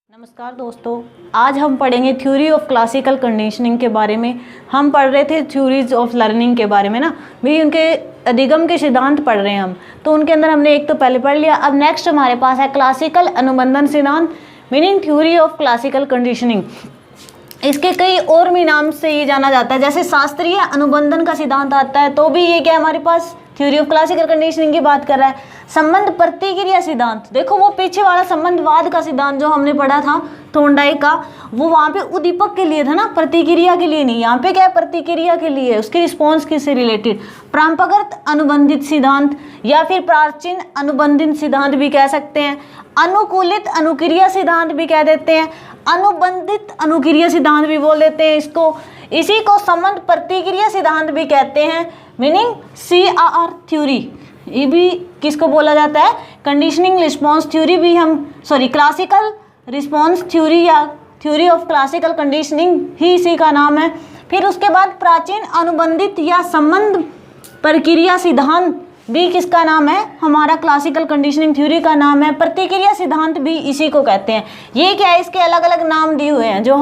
नमस्कार दोस्तों, आज हम पढ़ेंगे थ्योरी ऑफ क्लासिकल कंडीशनिंग के बारे में। हम पढ़ रहे थे थ्योरीज ऑफ लर्निंग के बारे में ना, भी उनके अधिगम के सिद्धांत पढ़ रहे हैं हम। तो उनके अंदर हमने एक तो पहले पढ़ लिया। अब नेक्स्ट हमारे पास है क्लासिकल अनुबंधन सिद्धांत, meaning theory of classical conditioning. इसके कई और भी नाम से ये जाना जाता है, जैसे शास्त्रीय अनुबंधन का सिद्धांत आता है, तो भी ये क्या हमारे पास थ्योरी ऑफ क्लासिकल कंडीशनिंग की बात कर रहा है। संबंध प्रतिक्रिया सिद्धांत, देखो वो पीछे वाला संबंधवाद का सिद्धांत जो हमने पढ़ा था थोंडाई का, वो वहाँ पे उद्दीपक के लिए था ना, प्रतिक्रिया के लिए नहीं। यहाँ पे क्या है, प्रतिक्रिया के लिए, उसकी रिस्पॉन्स किससे रिलेटेड। परंपरागत अनुबंधित सिद्धांत या फिर प्राचीन अनुबंधित सिद्धांत भी कह सकते हैं, अनुकूलित अनुक्रिया सिद्धांत भी कह देते हैं, अनुबंधित अनुक्रिया सिद्धांत भी बोल देते हैं इसको। इसी को संबंध प्रतिक्रिया सिद्धांत भी कहते हैं, मीनिंग CR थ्योरी। ये भी किसको बोला जाता है, कंडीशनिंग रिस्पॉन्स थ्योरी भी हम क्लासिकल रिस्पॉन्स थ्योरी या थ्योरी ऑफ क्लासिकल कंडीशनिंग ही इसी का नाम है। फिर उसके बाद प्राचीन अनुबंधित या संबंध प्रक्रिया सिद्धांत भी किसका नाम है, हमारा क्लासिकल कंडीशनिंग थ्योरी का नाम है। प्रतिक्रिया सिद्धांत भी इसी को कहते हैं। ये क्या है, इसके अलग अलग नाम दिए हुए हैं जो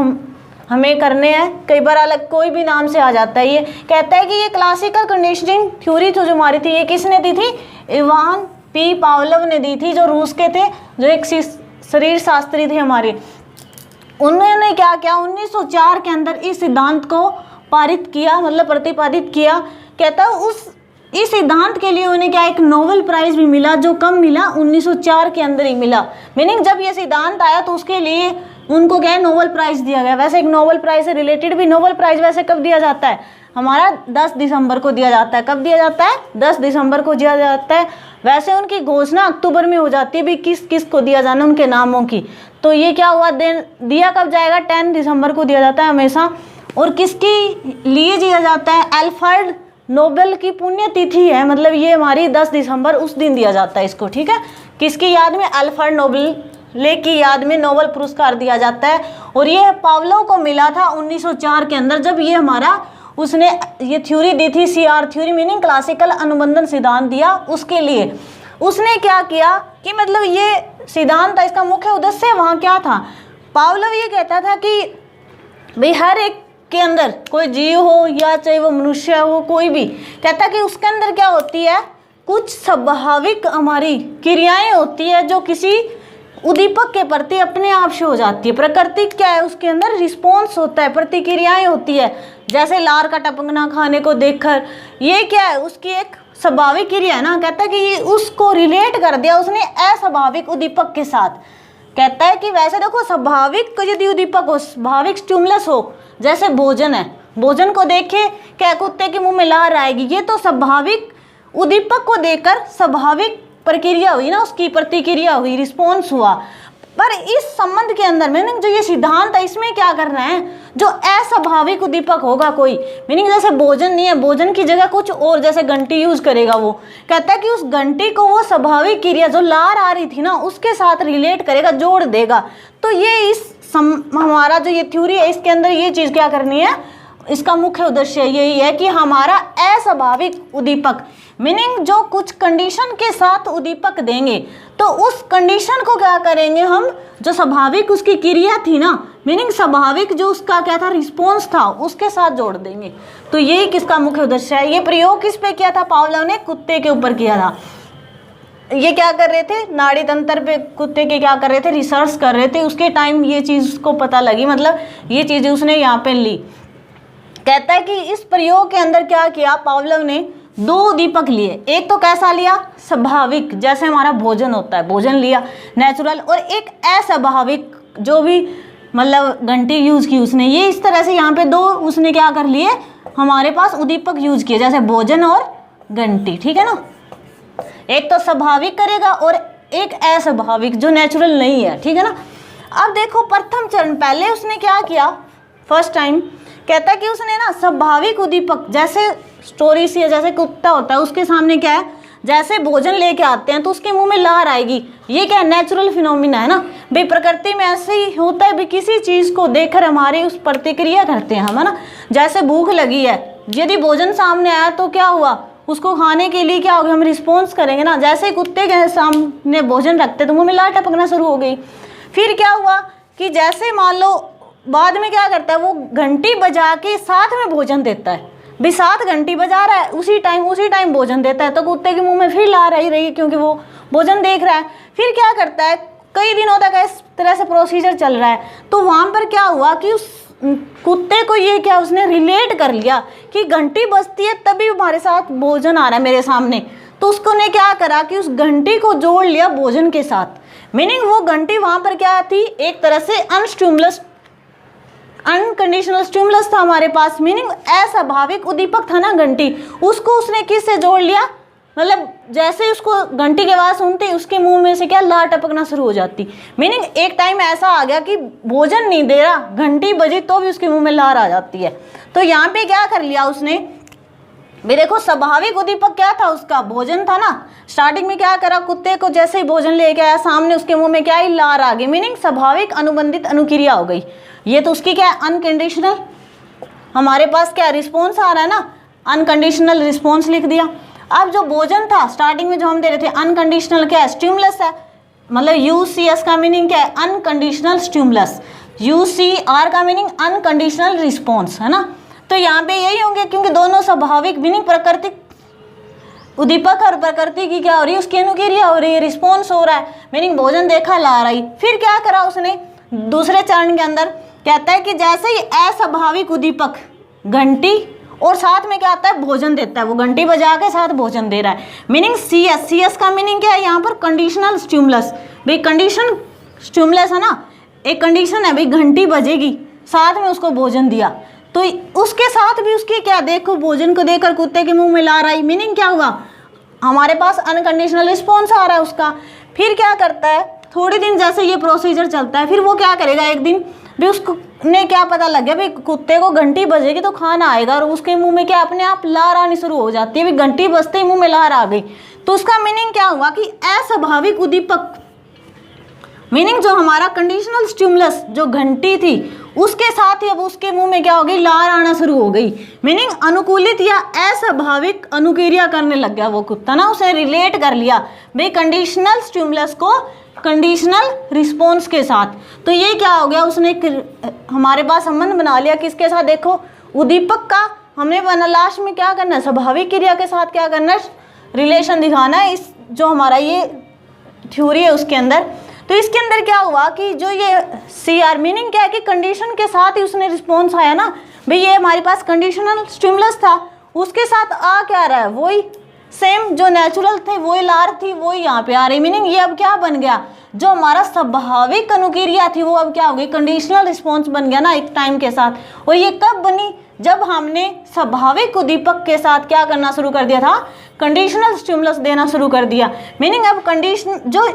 हमें करने हैं। कई बार अलग कोई भी नाम से आ जाता है। ये कहता है कि ये क्लासिकल कंडीशनिंग थ्योरी तो जो हमारी थी, ये किसने दी थी, इवान पी पावलोव ने दी थी, जो रूस के थे, जो एक शरीर शास्त्री थे हमारे। उन्होंने क्या किया, 1904 के अंदर इस सिद्धांत को पारित किया, मतलब प्रतिपादित किया। कहता है इस सिद्धांत के लिए उन्हें क्या, एक नोबेल प्राइज भी मिला, जो कब मिला, 1904 के अंदर ही मिला। मीनिंग जब ये सिद्धांत आया तो उसके लिए उनको क्या है, नोबेल प्राइज दिया गया। वैसे एक नोबेल प्राइज से रिलेटेड भी नोबेल प्राइज वैसे कब दिया जाता है, हमारा 10 दिसंबर को दिया जाता है। कब दिया जाता है, 10 दिसंबर को दिया जाता है। वैसे उनकी घोषणा अक्टूबर में हो जाती है भी किस किस को दिया जाना, उनके नामों की। तो ये क्या हुआ, दिया कब जाएगा, 10 दिसंबर को दिया जाता है हमेशा। और किसकी लिए दिया जाता है, अल्फ्रेड नोबेल की पुण्यतिथि है, मतलब ये हमारी 10 दिसंबर उस दिन दिया जाता है इसको, ठीक है। किसकी याद में, अल्फ्रेड नोबेल की याद में नोबेल पुरस्कार दिया जाता है। और ये पावलोव को मिला था 1904 के अंदर, जब ये हमारा उसने ये थ्योरी दी थी, CR थ्योरी, मीनिंग क्लासिकल अनुबंधन सिद्धांत दिया। उसके लिए उसने क्या किया कि मतलब ये सिद्धांत था, इसका मुख्य उद्देश्य वहाँ क्या था, पावलोव ये कहता था कि भाई हर एक के अंदर कोई जीव हो या चाहे वो मनुष्य हो, कोई भी, कहता कि उसके अंदर क्या होती है, कुछ स्वाभाविक हमारी क्रियाएं होती है जो किसी उद्दीपक के प्रति अपने आप से हो जाती है। प्रकृति क्या है, उसके अंदर रिस्पॉन्स होता है, प्रतिक्रियाएं होती है। जैसे लार का टपकना खाने को देखकर, ये क्या है, उसकी एक स्वाभाविक क्रिया है ना। कहता है कि ये उसको रिलेट कर दिया उसने अस्वाभाविक उद्दीपक के साथ। कहता है कि वैसे देखो, स्वाभाविक यदि उद्दीपक हो, स्वाभाविक स्टिमुलस हो, जैसे भोजन है, भोजन को देखे क्या कुत्ते के मुंह में लार आएगी, ये तो स्वाभाविक उद्दीपक को देखकर स्वाभाविक प्रक्रिया हुई ना, उसकी प्रतिक्रिया हुई, रिस्पॉन्स हुआ। पर इस संबंध के अंदर मीनिंग जो ये सिद्धांत है, इसमें क्या कर रहे हैं, जो अस्वाभाविक उद्दीपक होगा कोई, मीनिंग जैसे भोजन नहीं है, भोजन की जगह कुछ और, जैसे घंटी यूज करेगा, वो कहता है कि उस घंटी को वो स्वाभाविक क्रिया जो लार आ रही थी ना, उसके साथ रिलेट करेगा, जोड़ देगा। तो ये हमारा जो ये थ्योरी है, इसके अंदर ये चीज क्या करनी है, इसका मुख्य उद्देश्य यही है कि हमारा अस्वाभाविक उद्दीपक, मीनिंग जो कुछ कंडीशन के साथ उद्दीपक देंगे, तो उस कंडीशन को क्या करेंगे हम, जो स्वाभाविक उसकी क्रिया थी ना, मीनिंग स्वाभाविक जो उसका क्या था, रिस्पॉन्स था, उसके साथ जोड़ देंगे। तो यही किसका मुख्य उद्देश्य है। ये प्रयोग किस पे किया था, पावलोव ने कुत्ते के ऊपर किया था। ये क्या कर रहे थे, नाड़ी तंत्र पे कुत्ते के क्या कर रहे थे, रिसर्च कर रहे थे। उसके टाइम ये चीज उसको पता लगी, मतलब ये चीजें उसने यहाँ पे ली। कहता है कि इस प्रयोग के अंदर क्या किया, पावलोव ने 2 उद्दीपक लिए। एक तो कैसा लिया, स्वाभाविक, जैसे हमारा भोजन होता है, भोजन लिया नेचुरल, और एक अस्वाभाविक जो भी मतलब घंटी यूज की उसने। ये इस तरह से यहाँ पे 2 उसने क्या कर लिए, हमारे पास उद्दीपक यूज किए, जैसे भोजन और घंटी, ठीक है ना। एक तो स्वाभाविक करेगा और एक अस्वाभाविक जो नेचुरल नहीं है, ठीक है ना। अब देखो प्रथम चरण, पहले उसने क्या किया, फर्स्ट टाइम कहता है कि उसने ना स्वाभाविक उद्दीपक, जैसे स्टोरी सी है, जैसे कुत्ता होता है, उसके सामने क्या है, जैसे भोजन लेके आते हैं तो उसके मुंह में लार आएगी। ये क्या है, नेचुरल फिनोमिना है ना, भाई प्रकृति में ऐसे ही होता है, भाई किसी चीज को देखकर हमारी उस प्रतिक्रिया करते हैं हम, है ना। जैसे भूख लगी है, यदि भोजन सामने आया तो क्या हुआ, उसको खाने के लिए क्या होगा, हम रिस्पॉन्स करेंगे ना। जैसे कुत्ते के सामने भोजन रखते तो मुंह में लार टपकना शुरू हो गई। फिर क्या हुआ कि जैसे मान लो बाद में क्या करता है, वो घंटी बजा के साथ में भोजन देता है। भी 7 घंटी बजा रहा है, उसी टाइम भोजन देता है, तो कुत्ते के मुंह में फिर ला रही क्योंकि वो भोजन देख रहा है। फिर क्या करता है, कई दिनों तक इस तरह से प्रोसीजर चल रहा है। तो वहाँ पर क्या हुआ कि उस कुत्ते को ये क्या उसने रिलेट कर लिया कि घंटी बजती है तभी हमारे साथ भोजन आ रहा है मेरे सामने। तो उसको ने क्या करा कि उस घंटी को जोड़ लिया भोजन के साथ। मीनिंग वो घंटी वहाँ पर क्या थी, एक तरह से अनकंडीशनल स्टिमुलस था हमारे पास। मीनिंग अस्वाभाविक उद्दीपक था ना घंटी, उसको उसने किससे जोड़ लिया, मतलब जैसे ही उसको घंटी की आवाज़ सुनती उसके मुंह में से क्या लार टपकना शुरू हो जाती। मीनिंग एक टाइम ऐसा आ गया कि भोजन नहीं दे रहा, घंटी बजी तो भी उसके मुंह में लार आ जाती है। तो यहाँ पे क्या कर लिया उसने, भी देखो स्वाभाविक उद्दीपक क्या था, उसका भोजन था ना। स्टार्टिंग में क्या करा, कुत्ते को जैसे ही भोजन लेके आया सामने उसके मुंह में क्या ही लार आ गई। मीनिंग स्वाभाविक अनुबंधित अनुक्रिया हो गई। ये तो उसकी क्या है, अनकंडीशनल, हमारे पास क्या रिस्पॉन्स आ रहा है ना, अनकंडीशनल रिस्पॉन्स लिख दिया। अब जो भोजन था स्टार्टिंग में जो हम दे रहे थे अनकंडीशनल क्या है, स्टिमुलस है। मतलब UCS का मीनिंग क्या है, अनकंडीशनल स्टिमुलस। UCR का मीनिंग अनकंडीशनल रिस्पॉन्स है ना। तो यहाँ पे यही होंगे क्योंकि दोनों स्वाभाविक मीनिंग प्राकृतिक उद्दीपक और प्रकृति की क्या हो रही है, उसकी अनुक्रिया हो रही है, रिस्पॉन्स हो रहा है। मीनिंग भोजन देखा ला रही। फिर क्या करा उसने दूसरे चरण के अंदर, कहता है कि जैसे ही अस्वाभाविक उद्दीपक घंटी और साथ में क्या आता है, भोजन देता है, वो घंटी बजा के साथ भोजन दे रहा है। मीनिंग CS का मीनिंग क्या है यहाँ पर, कंडीशनल स्टिमुलस। भाई कंडीशन स्टिमुलस है ना, एक कंडीशन है भाई घंटी बजेगी, साथ में उसको भोजन दिया, तो उसके साथ भी उसके क्या, देखो भोजन को देकर कुत्ते के मुंह में ला रहा है। मीनिंग क्या हुआ, हमारे पास अनकंडीशनल रिस्पॉन्स आ रहा है उसका। फिर क्या करता है, थोड़ी दिन जैसे ये प्रोसीजर चलता है, फिर वो क्या करेगा, एक दिन भी उसको ने क्या पता लग गया भाई कुत्ते को घंटी बजेगी तो खाना आएगा, और उसके मुंह में क्या अपने आप लार आनी शुरू हो जाती है। भाई घंटी बजते ही मुंह में लार आ गई, तो उसका मीनिंग क्या हुआ कि अस्वाभाविक उद्दीपक, मीनिंग जो हमारा कंडीशनल स्टिमुलस जो घंटी थी उसके साथ ही अब उसके मुंह में क्या हो गई, लार आना शुरू हो गई। मीनिंग अनुकूलित या अस्वाभाविक अनुक्रिया करने लग गया वो कुत्ता ना, उसे रिलेट कर लिया भाई कंडीशनल स्टिमुलस को कंडीशनल रिस्पॉन्स के साथ। तो ये क्या हो गया, उसने हमारे पास संबंध बना लिया किसके साथ, देखो उद्दीपक का हमने बना, लास्ट में क्या करना है, स्वाभाविक क्रिया के साथ क्या करना है, रिलेशन दिखाना है। इस जो हमारा ये थ्योरी है उसके अंदर, तो इसके अंदर क्या हुआ कि जो ये CR मीनिंग क्या है कि कंडीशन के साथ ही उसने रिस्पॉन्स आया ना। भाई ये हमारे पास कंडीशनल स्टिमुलस था, उसके साथ आ क्या रहा है, वही सेम जो नेचुरल थे वही लार थी, वही यहाँ पे आ रही। मीनिंग ये अब क्या बन गया, जो हमारा स्वाभाविक अनुक्रिया थी वो अब क्या हो गई, कंडीशनल रिस्पॉन्स बन गया ना एक टाइम के साथ। और ये कब बनी, जब हमने स्वाभाविक उद्दीपक के साथ क्या करना शुरू कर दिया था, कंडीशनल स्टिमुलस देना शुरू कर दिया। मीनिंग अब कंडीशन जो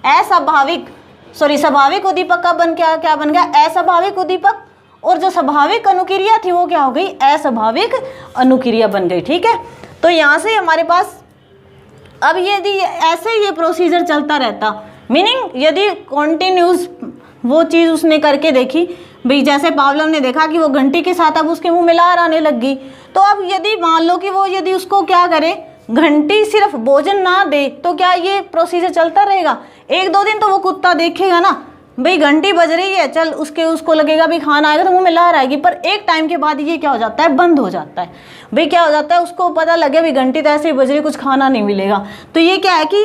स्वाभाविक उद्दीपक का क्या बन गया, अस्वाभाविक उद्दीपक, और जो स्वाभाविक अनुक्रिया थी वो क्या हो गई, अस्वाभाविक अनुक्रिया बन गई। ठीक है, तो यहाँ से हमारे पास अब यदि ऐसे ये प्रोसीजर चलता रहता, मीनिंग यदि कॉन्टिन्यूस वो चीज़ उसने करके देखी, भाई जैसे पावलोव ने देखा कि वो घंटी के साथ अब उसके मुंह में लार आने लग गई, तो अब यदि मान लो कि वो यदि उसको क्या करे, घंटी सिर्फ भोजन ना दे, तो क्या ये प्रोसीजर चलता रहेगा, 1-2 दिन तो वो कुत्ता देखेगा ना, भाई घंटी बज रही है, चल उसको लगेगा भी खाना आएगा तो मुंह में लार आएगी। पर एक टाइम के बाद ये क्या हो जाता है, बंद हो जाता है। भाई क्या हो जाता है, उसको पता लगे भी घंटी तो ऐसे ही बज रही, कुछ खाना नहीं मिलेगा। तो ये क्या है कि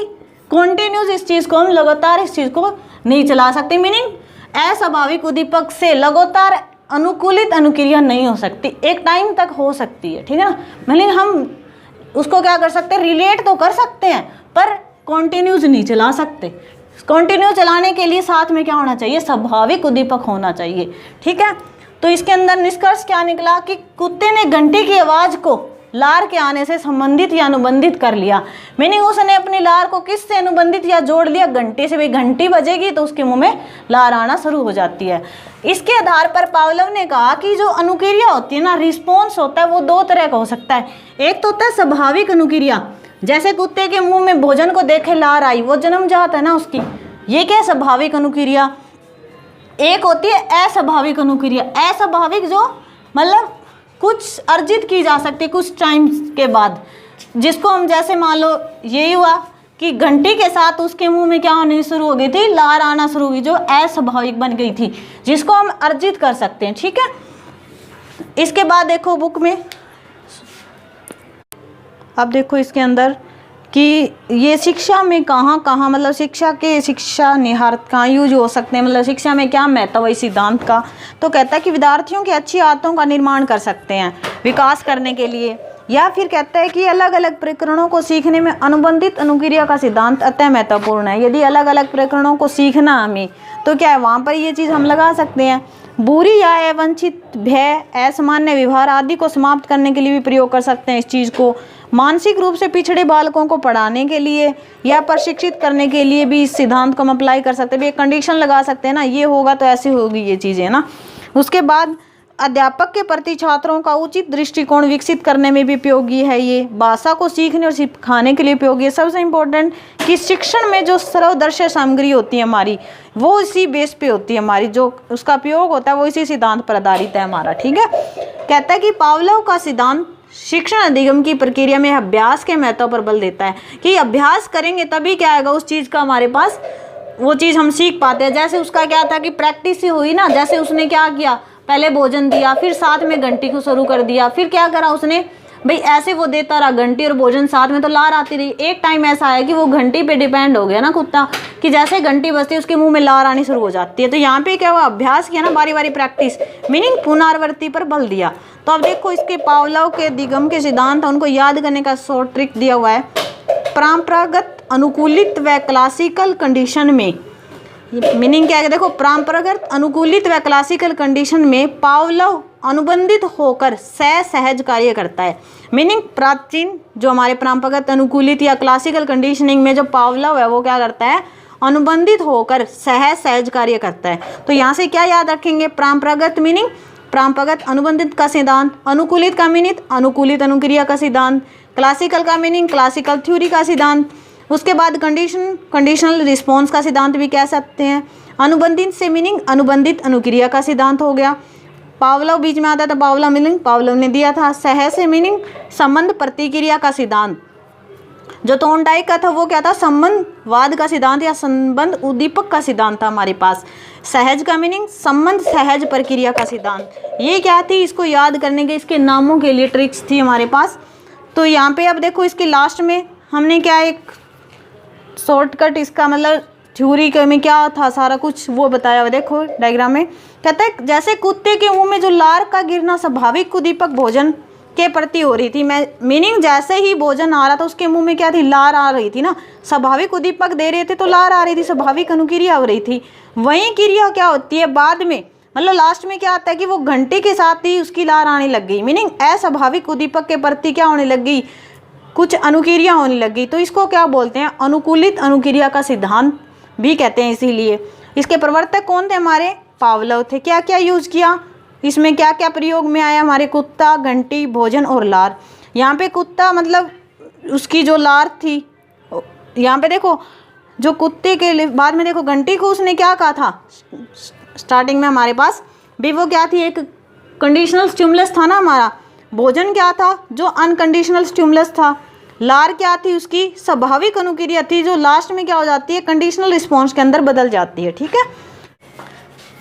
कॉन्टिन्यूस इस चीज़ को हम लगातार इस चीज़ को नहीं चला सकते। मीनिंग अस्वाभाविक उद्दीपक से लगातार अनुकूलित अनुक्रिया नहीं हो सकती, एक टाइम तक हो सकती है। ठीक है ना, मीनिंग हम उसको क्या कर सकते हैं, रिलेट तो कर सकते हैं पर कॉन्टिन्यूस नहीं चला सकते। कंटिन्यू चलाने के लिए साथ में क्या होना चाहिए, स्वाभाविक उद्दीपक होना चाहिए। ठीक है, तो इसके अंदर निष्कर्ष क्या निकला कि कुत्ते ने घंटी की आवाज़ को लार के आने से संबंधित या अनुबंधित कर लिया। मीनिंग उसने अपनी लार को किससे अनुबंधित या जोड़ लिया, घंटी से। भी घंटी बजेगी तो उसके मुंह में लार आना शुरू हो जाती है। इसके आधार पर पावलोव ने कहा कि जो अनुक्रिया होती है ना, रिस्पॉन्स होता है वो 2 तरह का हो सकता है। एक तो होता है स्वाभाविक अनुक्रिया, जैसे कुत्ते के मुंह में भोजन को देखे लार आई, वो जन्मजात है ना उसकी, ये क्या है स्वाभाविक अनुक्रिया। एक होती है अस्वाभाविक अनुक्रिया, अस्वाभाविक जो मतलब कुछ अर्जित की जा सकती है कुछ टाइम के बाद, जिसको हम जैसे मान लो यही हुआ कि घंटी के साथ उसके मुंह में क्या होने शुरू हो गई थी, लार आना शुरू हो गई, जो अस्वाभाविक बन गई थी, जिसको हम अर्जित कर सकते हैं। ठीक है, इसके बाद देखो बुक में, अब देखो इसके अंदर कि ये शिक्षा में कहाँ कहाँ, मतलब शिक्षा निहितार्थ कहाँ यूज हो सकते हैं, मतलब शिक्षा में क्या महत्व है इस सिद्धांत का। तो कहता है कि विद्यार्थियों की अच्छी आदतों का निर्माण कर सकते हैं विकास करने के लिए, या फिर कहता है कि अलग अलग प्रकरणों को सीखने में अनुबंधित अनुक्रिया का सिद्धांत अत्यंत महत्वपूर्ण है। यदि अलग अलग प्रकरणों को सीखना हमें, तो क्या है वहाँ पर ये चीज़ हम लगा सकते हैं। बुरी या अवांछित भय, असामान्य व्यवहार आदि को समाप्त करने के लिए भी प्रयोग कर सकते हैं इस चीज़ को। मानसिक रूप से पिछड़े बालकों को पढ़ाने के लिए या प्रशिक्षित करने के लिए भी इस सिद्धांत को हम अप्लाई कर सकते हैं। एक कंडीशन लगा सकते हैं ना, ये होगा तो ऐसी होगी ये चीज़ें ना। उसके बाद अध्यापक के प्रति छात्रों का उचित दृष्टिकोण विकसित करने में भी उपयोगी है। ये भाषा को सीखने और सिखाने के लिए उपयोगी है। सबसे इम्पोर्टेंट कि शिक्षण में जो सर्वदर्शी सामग्री होती है हमारी, वो इसी बेस पे होती है हमारी, जो उसका उपयोग होता है वो इसी सिद्धांत पर आधारित है हमारा। ठीक है, कहता है कि पावलोव का सिद्धांत शिक्षण अधिगम की प्रक्रिया में अभ्यास के महत्व पर बल देता है कि अभ्यास करेंगे तभी क्या आएगा उस चीज़ का हमारे पास, वो चीज़ हम सीख पाते हैं। जैसे उसका क्या था कि प्रैक्टिस ही हुई ना, जैसे उसने क्या किया, पहले भोजन दिया, फिर साथ में घंटी को शुरू कर दिया, फिर क्या करा उसने भाई ऐसे वो देता रहा घंटी और भोजन साथ में, तो लार आती रही। एक टाइम ऐसा आया कि वो घंटी पे डिपेंड हो गया ना कुत्ता, कि जैसे घंटी बजती है उसके मुंह में लार आनी शुरू हो जाती है। तो यहाँ पे क्या हुआ, अभ्यास किया ना, बारी बारी प्रैक्टिस, मीनिंग पुनरावृत्ति पर बल दिया। तो अब देखो इसके पावलोव के अधिगम के सिद्धांत, उनको याद करने का शॉर्ट ट्रिक दिया हुआ है। परंपरागत अनुकूलित व क्लासिकल कंडीशन में, मीनिंग क्या है, देखो परंपरागत अनुकूलित व क्लासिकल कंडीशन में पावलोव अनुबंधित होकर सहज कार्य करता है। मीनिंग प्राचीन जो हमारे परंपरागत अनुकूलित या क्लासिकल कंडीशनिंग में जो पावलोव है वो क्या करता है, अनुबंधित होकर सहज कार्य करता है। तो यहाँ से क्या याद रखेंगे, परंपरागत मीनिंग परंपरागत अनुबंधित का सिद्धांत, अनुकूलित का मीनिंग अनुकूलित अनुक्रिया का सिद्धांत, क्लासिकल का मीनिंग क्लासिकल थ्योरी का सिद्धांत। उसके बाद कंडीशनल रिस्पॉन्स का सिद्धांत भी कह सकते हैं। अनुबंधित से मीनिंग अनुबंधित अनुक्रिया का सिद्धांत हो गया। पावलोव बीच में आता था, पावलोव मीनिंग पावलोव ने दिया था। सह से मीनिंग संबंध प्रतिक्रिया का सिद्धांत। जो थॉर्नडाइक का था वो क्या था, संबंधवाद का सिद्धांत या संबंध उद्दीपक का सिद्धांत था हमारे पास। सहज का मीनिंग संबंध सहज प्रक्रिया का सिद्धांत। ये क्या थी, इसको याद करने के इसके नामों के लिए ट्रिक्स थी हमारे पास। तो यहाँ पे अब देखो इसके लास्ट में हमने क्या एक शॉर्टकट, इसका मतलब थ्योरी में क्या था सारा कुछ वो बताया हुआ। देखो डायग्राम में कहता है जैसे कुत्ते के मुंह में जो लार का गिरना स्वाभाविक उद्दीपक भोजन के प्रति हो रही थी, मीनिंग जैसे ही भोजन आ रहा था उसके मुंह में क्या थी, लार आ रही थी ना। स्वाभाविक उद्दीपक दे रहे थे तो लार आ रही थी, स्वाभाविक अनुक्रिया हो रही थी। वही क्रिया क्या होती है बाद में, मतलब लास्ट में क्या आता है कि वो घंटे के साथ ही उसकी लार आने लग गई, मीनिंग अस्वाभाविक उद्दीपक के प्रति क्या होने लग गई, कुछ अनुक्रिया होने लग गई। तो इसको क्या बोलते हैं, अनुकूलित अनुक्रिया का सिद्धांत भी कहते हैं। इसीलिए इसके प्रवर्तक कौन थे, हमारे पावलोव थे। क्या क्या यूज किया इसमें, क्या क्या प्रयोग में आया, हमारे कुत्ता, घंटी, भोजन और लार। यहाँ पे कुत्ता मतलब उसकी जो लार थी, यहाँ पे देखो जो कुत्ते के बाद में देखो घंटी को उसने क्या कहा था स्टार्टिंग में हमारे पास भी, वो क्या थी, एक कंडीशनल स्टिमुलस था ना हमारा। भोजन क्या था, जो अनकंडीशनल स्टिमुलस था। लार क्या थी, उसकी स्वाभाविक अनुक्रिया थी, जो लास्ट में क्या हो जाती है, कंडीशनल रिस्पॉन्स के अंदर बदल जाती है। ठीक है,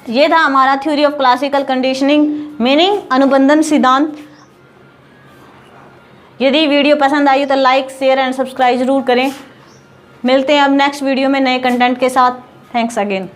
ये था हमारा theory of classical conditioning, meaning अनुबंधन सिद्धांत। यदि वीडियो पसंद आई तो लाइक, शेयर एंड सब्सक्राइब जरूर करें। मिलते हैं अब नेक्स्ट वीडियो में नए कंटेंट के साथ। Thanks again.